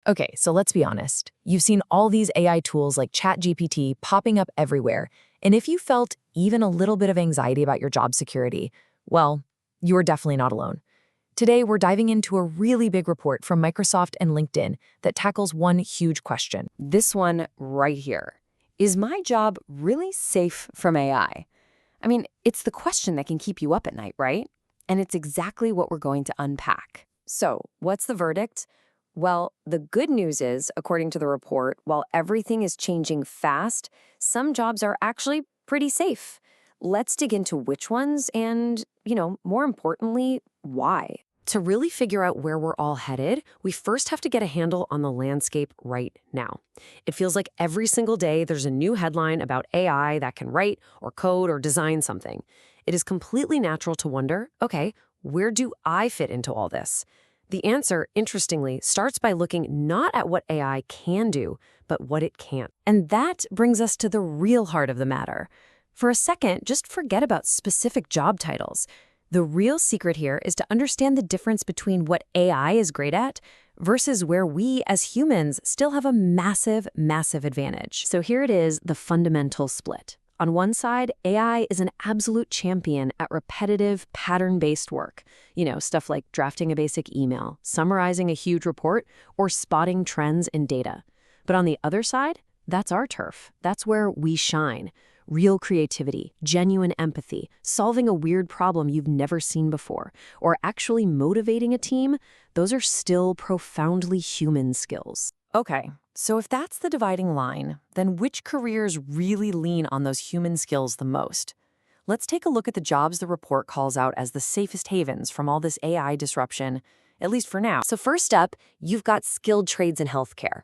Okay, so let's be honest. You've seen all these AI tools like ChatGPT popping up everywhere, and if you felt even a little bit of anxiety about your job security, well, you're definitely not alone. Today, we're diving into a really big report from Microsoft and LinkedIn that tackles one huge question. This one right here. Is my job really safe from AI? I mean, it's the question that can keep you up at night, right? And it's exactly what we're going to unpack. So, what's the verdict? Well, the good news is, according to the report, while everything is changing fast, some jobs are actually pretty safe. Let's dig into which ones and, more importantly, why. To really figure out where we're all headed, we first have to get a handle on the landscape right now. It feels like every single day there's a new headline about AI that can write or code or design something. It is completely natural to wonder, okay, where do I fit into all this? The answer, interestingly, starts by looking not at what AI can do, but what it can't. And that brings us to the real heart of the matter. For a second, just forget about specific job titles. The real secret here is to understand the difference between what AI is great at versus where we as humans still have a massive, massive advantage. So here it is, the fundamental split. On one side, AI is an absolute champion at repetitive, pattern-based work. Stuff like drafting a basic email, summarizing a huge report, or spotting trends in data. But on the other side, that's our turf. That's where we shine. Real creativity, genuine empathy, solving a weird problem you've never seen before, or actually motivating a team, those are still profoundly human skills. Okay, so if that's the dividing line, then which careers really lean on those human skills the most? Let's take a look at the jobs the report calls out as the safest havens from all this AI disruption, at least for now. So first up, you've got skilled trades in healthcare.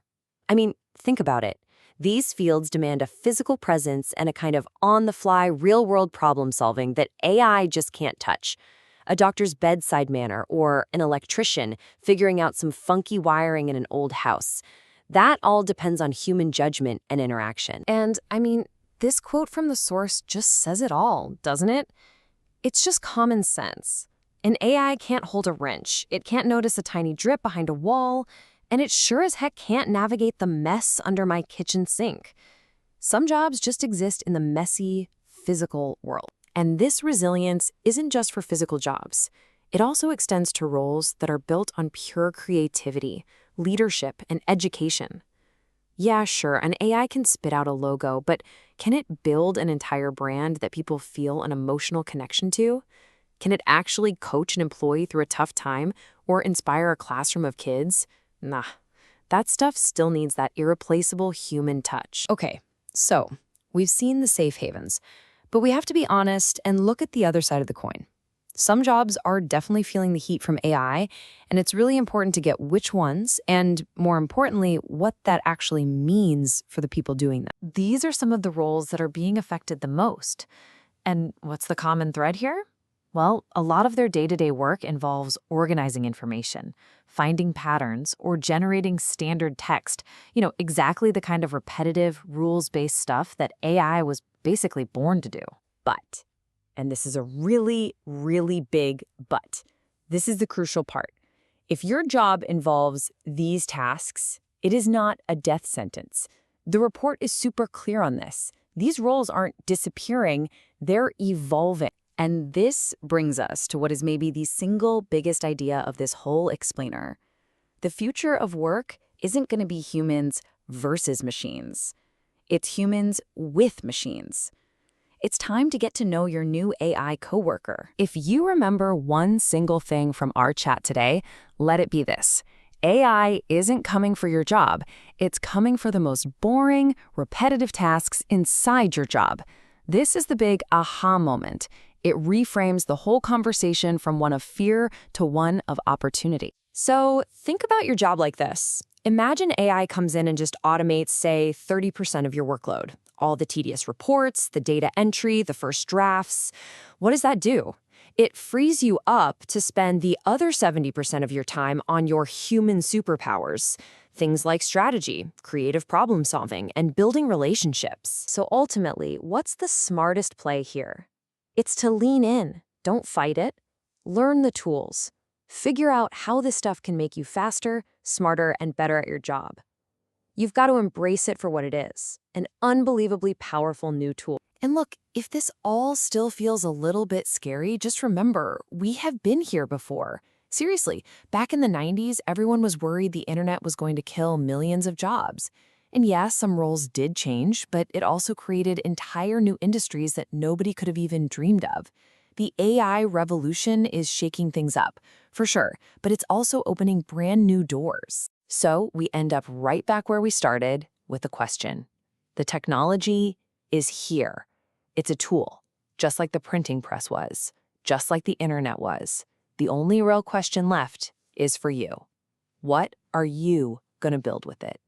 I mean, think about it. These fields demand a physical presence and a kind of on-the-fly, real-world problem-solving that AI just can't touch. A doctor's bedside manner or an electrician figuring out some funky wiring in an old house. That all depends on human judgment and interaction. And, this quote from the source just says it all, doesn't it? It's just common sense. An AI can't hold a wrench. It can't notice a tiny drip behind a wall. And it sure as heck can't navigate the mess under my kitchen sink. Some jobs just exist in the messy, physical world. And this resilience isn't just for physical jobs. It also extends to roles that are built on pure creativity, leadership, and education. Yeah, sure, an AI can spit out a logo, but can it build an entire brand that people feel an emotional connection to? Can it actually coach an employee through a tough time or inspire a classroom of kids? Nah, that stuff still needs that irreplaceable human touch. Okay, so we've seen the safe havens, but we have to be honest and look at the other side of the coin. Some jobs are definitely feeling the heat from AI, and it's really important to get which ones, and more importantly, what that actually means for the people doing them. These are some of the roles that are being affected the most. And what's the common thread here? Well, a lot of their day-to-day work involves organizing information, finding patterns, or generating standard text, exactly the kind of repetitive, rules-based stuff that AI was basically born to do. But, and this is a really, really big but, this is the crucial part. If your job involves these tasks, it is not a death sentence. The report is super clear on this. These roles aren't disappearing, they're evolving. And this brings us to what is maybe the single biggest idea of this whole explainer. The future of work isn't going to be humans versus machines. It's humans with machines. It's time to get to know your new AI coworker. If you remember one single thing from our chat today, let it be this. AI isn't coming for your job. It's coming for the most boring, repetitive tasks inside your job. This is the big aha moment. It reframes the whole conversation from one of fear to one of opportunity. So think about your job like this. Imagine AI comes in and just automates, say, 30% of your workload. All the tedious reports, the data entry, the first drafts. What does that do? It frees you up to spend the other 70% of your time on your human superpowers. Things like strategy, creative problem solving, and building relationships. So ultimately, what's the smartest play here? It's to lean in, don't fight it. Learn the tools. Figure out how this stuff can make you faster, smarter, and better at your job. You've got to embrace it for what it is, an unbelievably powerful new tool. And look, if this all still feels a little bit scary, just remember, we have been here before. Seriously, back in the 90s, everyone was worried the internet was going to kill millions of jobs. And yes, some roles did change, but it also created entire new industries that nobody could have even dreamed of. The AI revolution is shaking things up, for sure, but it's also opening brand new doors. So we end up right back where we started with a question. The technology is here. It's a tool, just like the printing press was, just like the internet was. The only real question left is for you. What are you going to build with it?